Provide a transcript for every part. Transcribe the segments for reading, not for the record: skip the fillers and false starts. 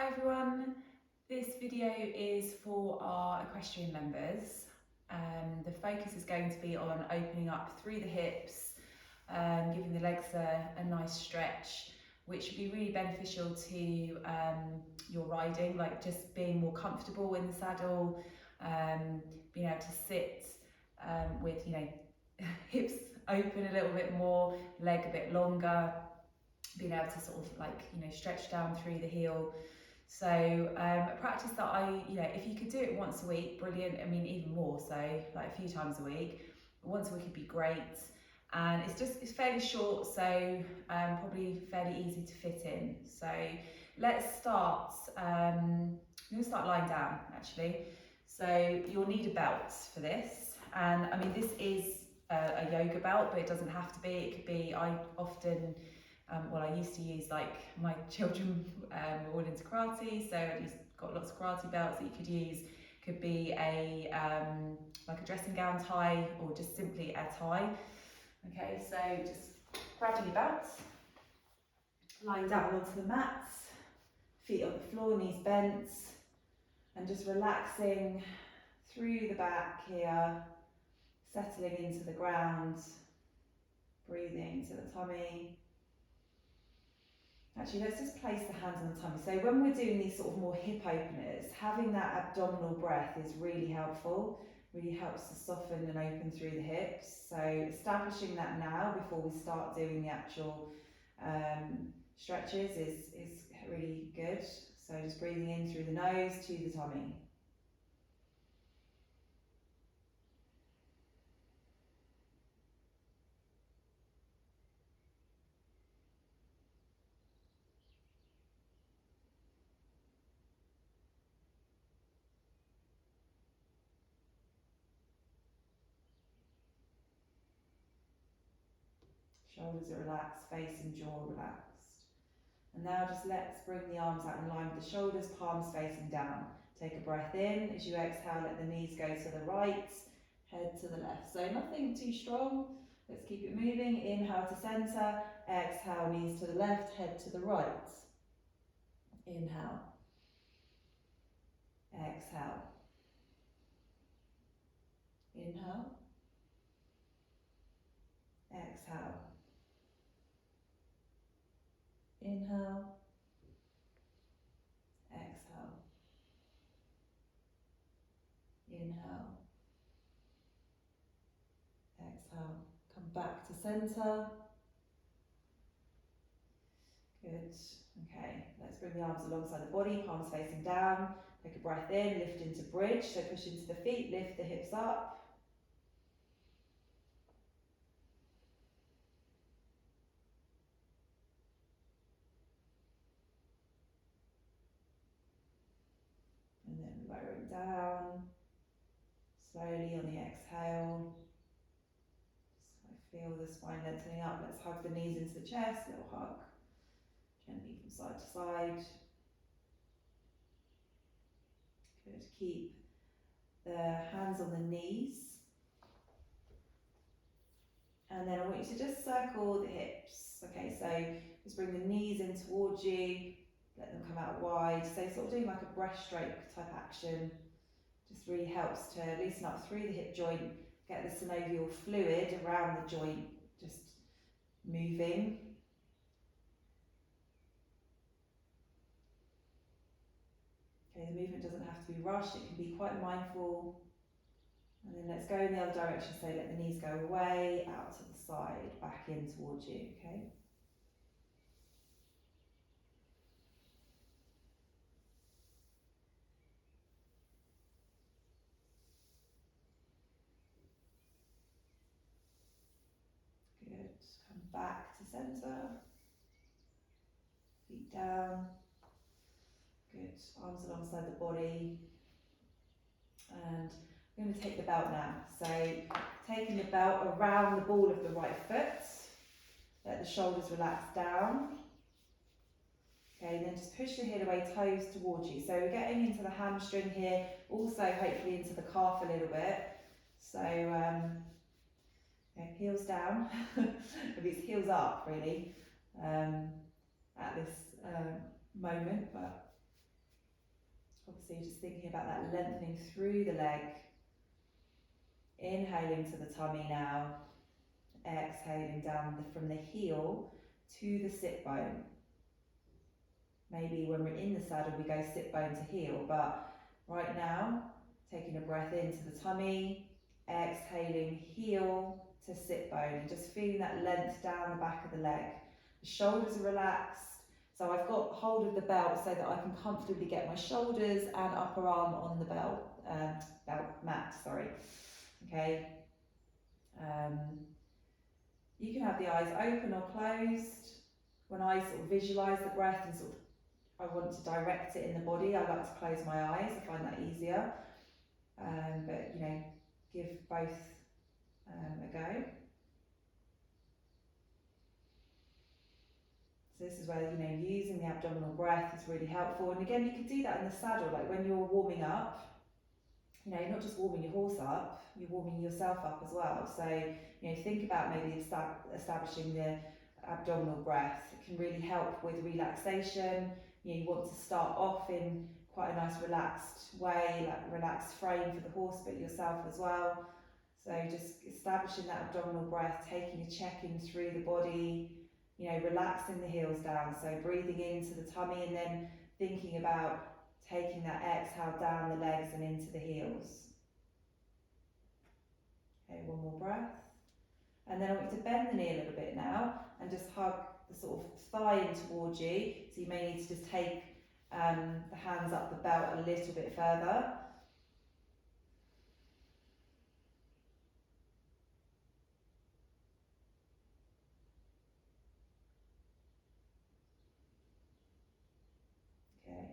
Hi everyone, this video is for our equestrian members. The focus is going to be on opening up through the hips, giving the legs a nice stretch, which would be really beneficial to your riding, like just being more comfortable in the saddle, being able to sit with hips open a little bit more, leg a bit longer, being able to sort of stretch down through the heel. So a practice that if you could do it once a week, brilliant. I mean, even more so, like a few times a week. Once a week would be great. And it's fairly short, so probably fairly easy to fit in. So let's start. I'm going to start lying down actually. So you'll need a belt for this, and I mean this is a yoga belt, but it doesn't have to be. It could be. I often. I used to use, like, my children were all into karate, so I just got lots of karate belts that you could use. Could be a like a dressing gown tie, or just simply a tie. Okay, so just grabbing your belt, lying down onto the mats, feet on the floor, knees bent, and just relaxing through the back here, settling into the ground, breathing to the tummy. Actually, let's just place the hands on the tummy. So when we're doing these sort of more hip openers, having that abdominal breath is really helpful. Really helps to soften and open through the hips. So establishing that now before we start doing the actual stretches is really good. So just breathing in through the nose to the tummy. Shoulders are relaxed, face and jaw relaxed. And now just let's bring the arms out in line with the shoulders, palms facing down. Take a breath in. As you exhale, let the knees go to the right, head to the left. So nothing too strong. Let's keep it moving. Inhale to center. Exhale, knees to the left, head to the right. Inhale. Exhale. Inhale. Exhale. Inhale. Exhale. Inhale. Exhale. Come back to center. Good. Okay, let's bring the arms alongside the body, palms facing down. Take a breath in, lift into bridge. So push into the feet, lift the hips up. And then lowering down. Slowly on the exhale. Just feel the spine lengthening up. Let's hug the knees into the chest, little hug. Gently from side to side. Good. Keep the hands on the knees. And then I want you to just circle the hips. Okay, so just bring the knees in towards you. Let them come out wide. So sort of doing like a breaststroke type action. Just really helps to loosen up through the hip joint. Get the synovial fluid around the joint just moving. Okay, the movement doesn't have to be rushed, it can be quite mindful. And then let's go in the other direction, so let the knees go away, out to the side, back in towards you, okay? Good, come back to centre, feet down. Good, arms alongside the body. And I'm going to take the belt now. So taking the belt around the ball of the right foot, let the shoulders relax down. Okay, then just push the heel away, toes towards you. So we're getting into the hamstring here, also hopefully into the calf a little bit. So okay, heels down, maybe it's heels up really at this moment, but Obviously just thinking about that lengthening through the leg. Inhaling to the tummy now. Exhaling down from the heel to the sit bone. Maybe when we're in the saddle we go sit bone to heel, but right now taking a breath into the tummy, exhaling heel to sit bone, and just feeling that length down the back of the leg. The shoulders are relaxed, so I've got hold of the belt so that I can comfortably get my shoulders and upper arm on the belt mat, sorry. Okay. You can have the eyes open or closed. When I sort of visualise the breath and sort of I want to direct it in the body, I like to close my eyes. I find that easier. But you know, give both a go. So this is where, you know, using the abdominal breath is really helpful. And again, you can do that in the saddle, like when you're warming up. You know, you're not just warming your horse up, you're warming yourself up as well. So, you know, think about maybe establishing the abdominal breath. It can really help with relaxation. You know, you want to start off in quite a nice relaxed way, like relaxed frame for the horse, but yourself as well. So just establishing that abdominal breath, taking a check-in through the body, you know, relaxing the heels down. So breathing into the tummy and then thinking about taking that exhale down the legs and into the heels. Okay, one more breath. And then I want you to bend the knee a little bit now and just hug the sort of thigh in towards you. So you may need to just take the hands up the belt a little bit further. Okay.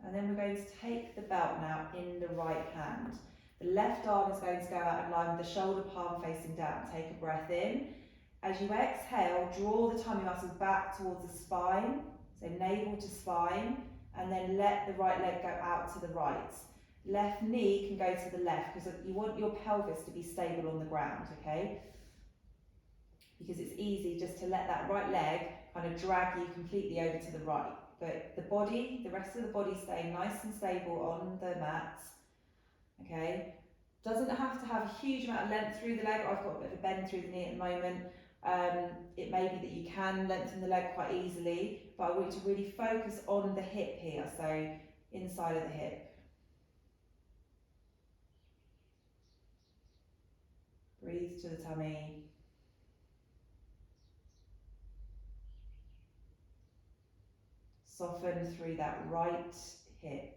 And then we're going to take the belt now in the right hand. The left arm is going to go out in line with the shoulder palm facing down. Take a breath in. As you exhale, draw the tummy muscles back towards the spine, so navel to spine, and then let the right leg go out to the right. Left knee can go to the left because you want your pelvis to be stable on the ground, okay? Because it's easy just to let that right leg kind of drag you completely over to the right. But the body, the rest of the body staying nice and stable on the mat, okay? Doesn't have to have a huge amount of length through the leg. I've got a bit of a bend through the knee at the moment. It may be that you can lengthen the leg quite easily, but I want you to really focus on the hip here, so inside of the hip. Breathe to the tummy. Soften through that right hip.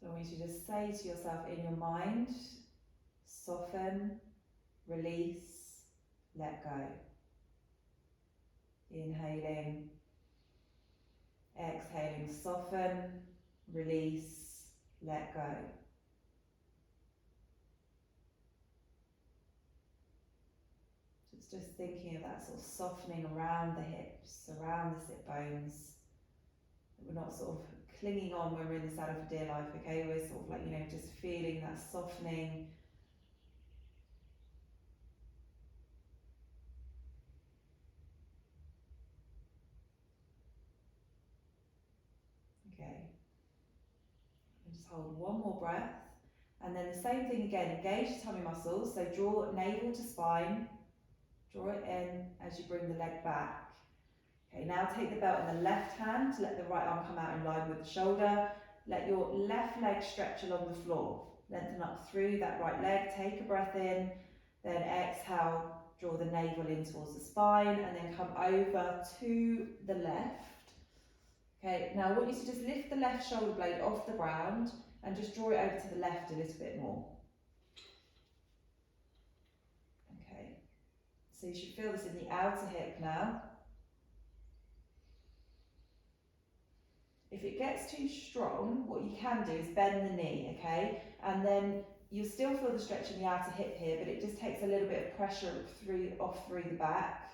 So I want you to just say to yourself in your mind, soften, release, let go. Inhaling, exhaling, soften, release, let go. Just thinking of that sort of softening around the hips, around the sit bones. We're not sort of clinging on when we're in the saddle for dear life, okay? We're sort of like, you know, just feeling that softening. Okay. And just hold one more breath. And then the same thing again, engage the tummy muscles. So draw navel to spine, draw it in as you bring the leg back. Okay, now take the belt in the left hand, let the right arm come out in line with the shoulder. Let your left leg stretch along the floor. Lengthen up through that right leg, take a breath in, then exhale, draw the navel in towards the spine, and then come over to the left. Okay, now I want you to just lift the left shoulder blade off the ground and just draw it over to the left a little bit more. Okay, so you should feel this in the outer hip now. If it gets too strong, what you can do is bend the knee, okay? And then you'll still feel the stretch in the outer hip here, but it just takes a little bit of pressure off through the back.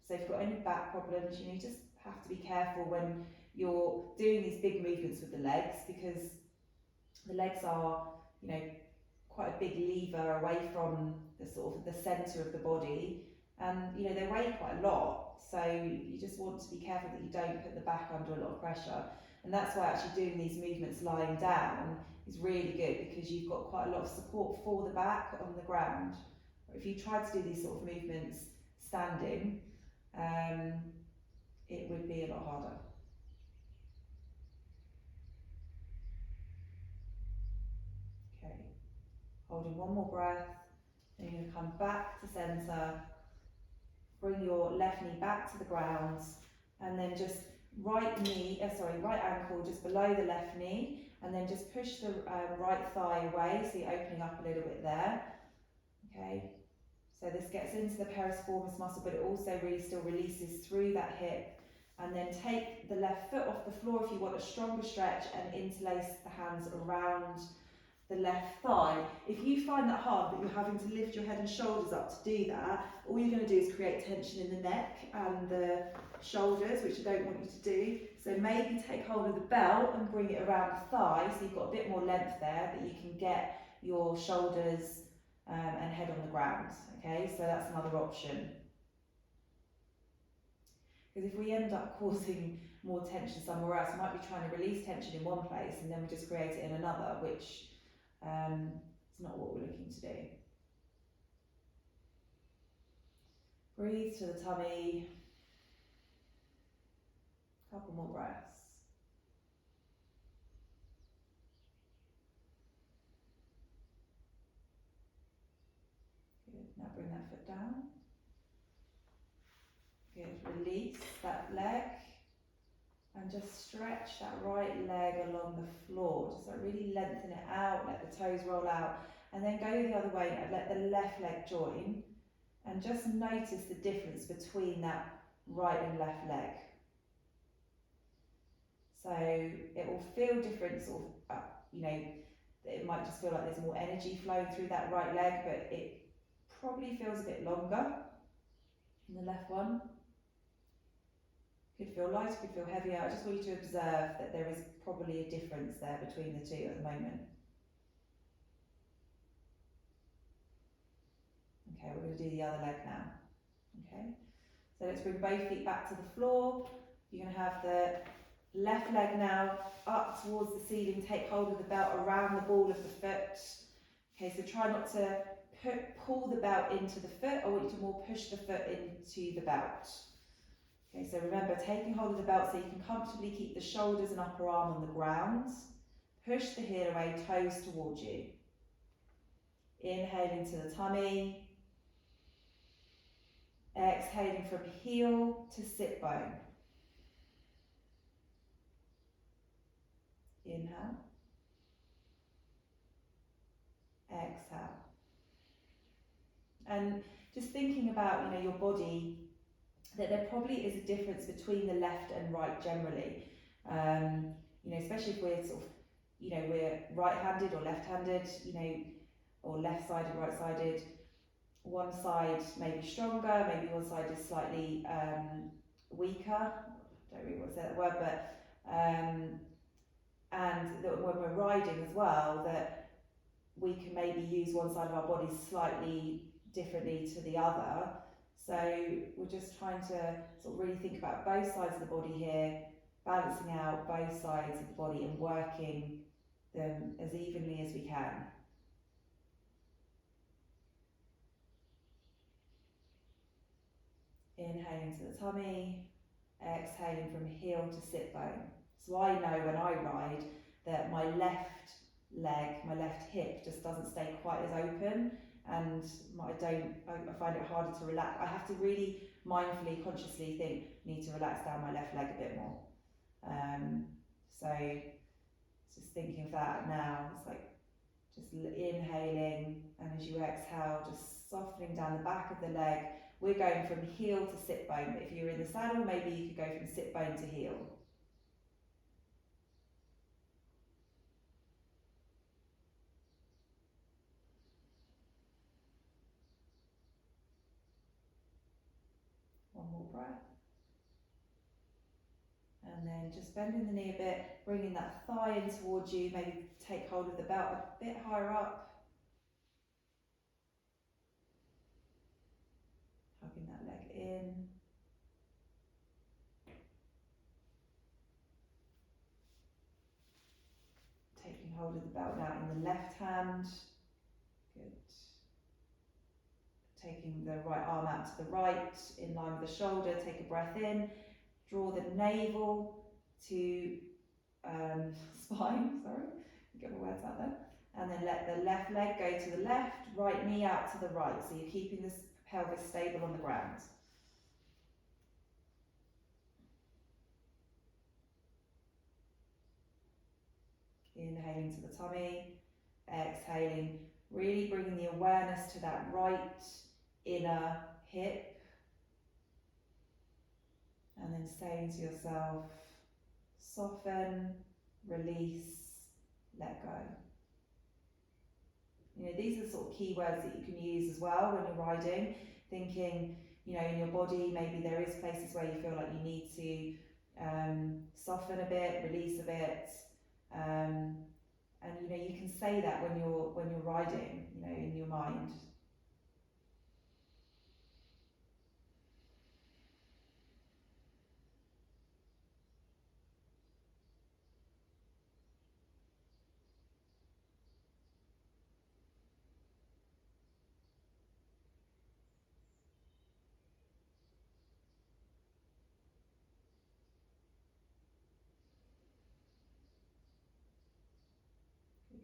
So if you've got any back problems, you just have to be careful when you're doing these big movements with the legs, because The legs are, you know, quite a big lever away from the sort of the centre of the body, and you know they weigh quite a lot, so you just want to be careful that you don't put the back under a lot of pressure. And that's why actually doing these movements lying down is really good, because you've got quite a lot of support for the back on the ground. If you try to do these sort of movements standing, it would be a lot harder. Okay, holding one more breath, then you're going to come back to centre, bring your left knee back to the ground, and then just right ankle just below the left knee, and then just push the right thigh away, so you're opening up a little bit there. Okay, so this gets into the piriformis muscle, but it also really still releases through that hip. And then take the left foot off the floor if you want a stronger stretch, and interlace the hands around the left thigh. If you find that hard, that you're having to lift your head and shoulders up to do that, all you're going to do is create tension in the neck and the shoulders, which I don't want you to do. So maybe take hold of the belt and bring it around the thigh, so you've got a bit more length there, that you can get your shoulders and head on the ground. Okay, so that's another option. Because if we end up causing more tension somewhere else, we might be trying to release tension in one place and then we just create it in another, which is not what we're looking to do. Breathe to the tummy. Couple more breaths. Good. Now bring that foot down. Good. Release that leg. And just stretch that right leg along the floor. Just like really lengthen it out, let the toes roll out, and then go the other way and let the left leg join, and just notice the difference between that right and left leg. So it will feel different, sort of, you know, it might just feel like there's more energy flowing through that right leg, but it probably feels a bit longer in the left one. Could feel lighter, could feel heavier. I just want you to observe that there is probably a difference there between the two at the moment. Okay, we're going to do the other leg now. Okay, so let's bring both feet back to the floor. You're going to have the left leg now up towards the ceiling. Take hold of the belt around the ball of the foot. Okay, so try not to pull the belt into the foot. I want you to more push the foot into the belt. Okay, so remember, taking hold of the belt so you can comfortably keep the shoulders and upper arm on the ground. Push the heel away, toes towards you. Inhaling to the tummy. Exhaling from heel to sit bone. Inhale. Exhale. And just thinking about, you know, your body, that there probably is a difference between the left and right generally. You know, especially if we're sort of, you know, we're right-handed or left-handed, you know, or left-sided, right-sided. One side may be stronger, maybe one side is slightly weaker. I don't really want to say that word, but and that when we're riding as well, that we can maybe use one side of our body slightly differently to the other. So we're just trying to sort of really think about both sides of the body here, balancing out both sides of the body and working them as evenly as we can. Inhaling to the tummy, exhaling from heel to sit bone. So I know when I ride that my left leg, my left hip just doesn't stay quite as open, and I find it harder to relax. I have to really mindfully, consciously think, need to relax down my left leg a bit more. So just thinking of that now, it's like just inhaling, and as you exhale, just softening down the back of the leg. We're going from heel to sit bone, but if you're in the saddle, maybe you could go from sit bone to heel. One more breath. And And then just bending the knee a bit, bringing that thigh in towards you, maybe take hold of the belt a bit higher up. Hugging that leg in. Taking hold of the belt now in the left hand. Good. Taking the right arm out to the right, in line with the shoulder, take a breath in. Draw the navel to spine, sorry, get my words out there. And then let the left leg go to the left, right knee out to the right. So you're keeping this pelvis stable on the ground. Inhaling to the tummy, exhaling, really bringing the awareness to that right inner hip. And then saying to yourself, soften, release, let go. You know, these are the sort of key words that you can use as well when you're riding, thinking, you know, in your body, maybe there is places where you feel like you need to soften a bit, release a bit, and you know, you can say that when you're riding, you know, in your mind.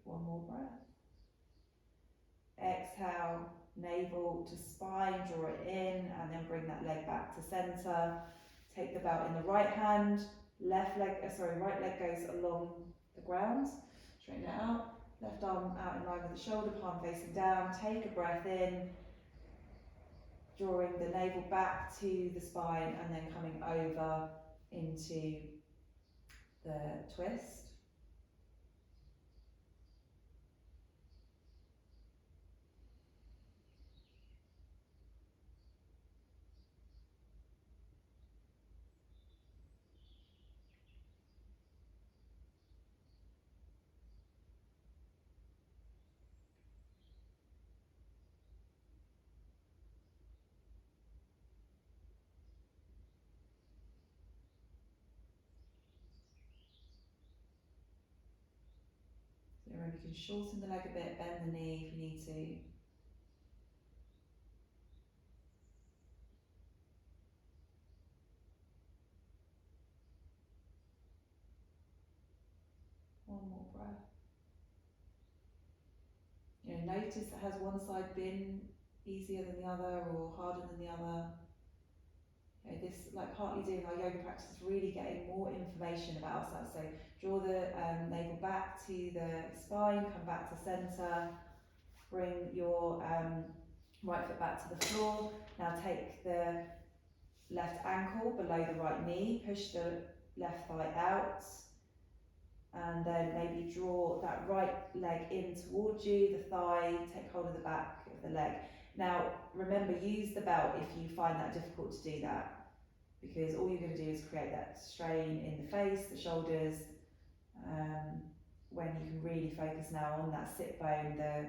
One more breath. Exhale, navel to spine, draw it in, and then bring that leg back to center. Take the belt in the right hand, right leg goes along the ground, straighten it out. Left arm out in line with the shoulder, palm facing down. Take a breath in, drawing the navel back to the spine, and then coming over into the twist. So remember, you can shorten the leg a bit, bend the knee if you need to. One more breath. You know, notice that has one side been easier than the other or harder than the other. You know, this, like partly doing our yoga practice, is really getting more information about ourselves. So draw the navel back to the spine, come back to centre, bring your right foot back to the floor. Now take the left ankle below the right knee, push the left thigh out, and then maybe draw that right leg in towards you, the thigh, take hold of the back of the leg. Now remember, use the belt if you find that difficult to do that, because all you're going to do is create that strain in the face, the shoulders, when you can really focus now on that sit bone, the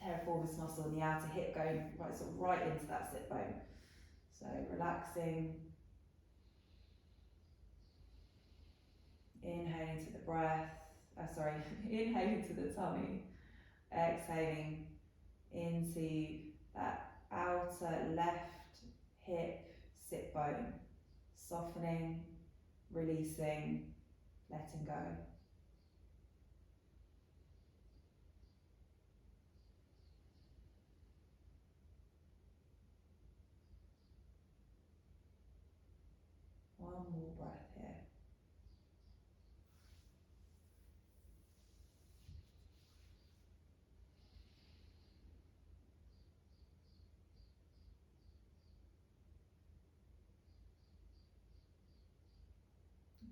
piriformis muscle and the outer hip going right into that sit bone. So relaxing, inhaling to the breath, inhaling to the tummy, exhaling into that outer left hip sit bone, softening, releasing, letting go. One more breath here.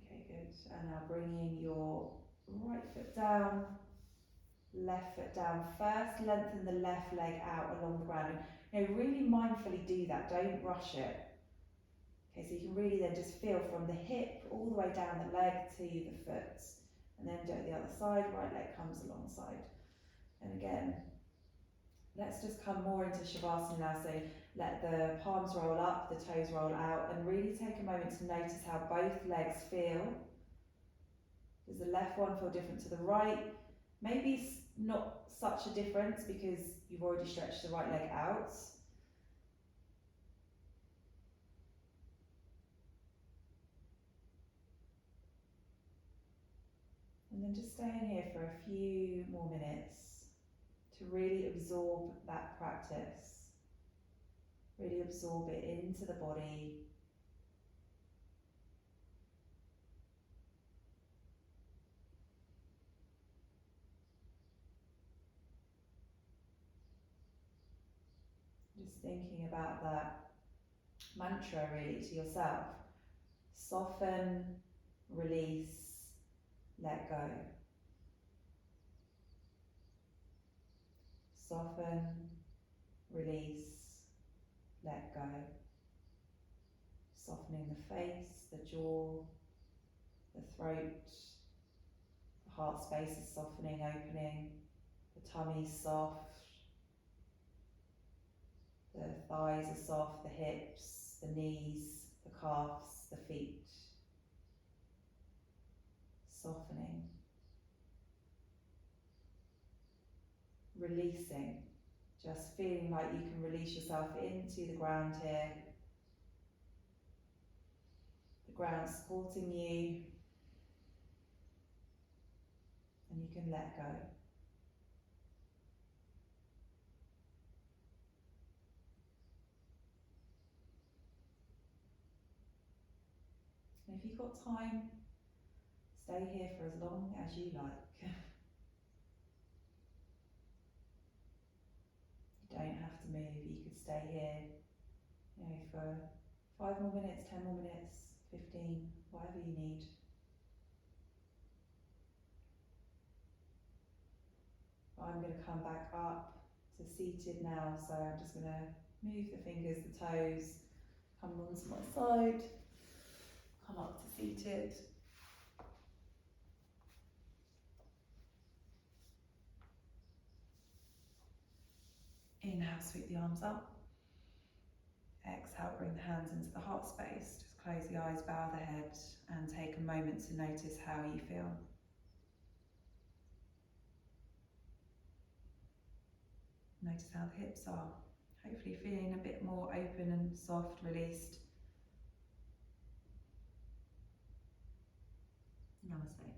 Okay, good. And now bringing your right foot down, left foot down first. Lengthen the left leg out along the ground. And, you know, really mindfully do that. Don't rush it. Okay, so you can really then just feel from the hip all the way down the leg to the foot, and then do it the other side, right leg comes alongside. And again, let's just come more into Shavasana now, so let the palms roll up, the toes roll out, and really take a moment to notice how both legs feel. Does the left one feel different to the right? Maybe it's not such a difference because you've already stretched the right leg out. And then just staying here for a few more minutes to really absorb that practice. Really absorb it into the body. Just thinking about that mantra really to yourself. Soften, release, let go. Soften, release, let go. Softening the face, the jaw, the throat, the heart space is softening, opening, the tummy's soft, the thighs are soft, the hips, the knees, the calves, the feet. Softening. Releasing. Just feeling like you can release yourself into the ground here. The ground supporting you. And you can let go. And if you've got time, stay here for as long as you like. You don't have to move, you could stay here, for 5 more minutes, 10 more minutes, 15, whatever you need. I'm going to come back up to seated now, so I'm just going to move the fingers, the toes, come onto my side, come up to seated. Inhale, sweep the arms up. Exhale, bring the hands into the heart space. Just close the eyes, bow the head, and take a moment to notice how you feel. Notice how the hips are. Hopefully feeling a bit more open and soft, released. Namaste.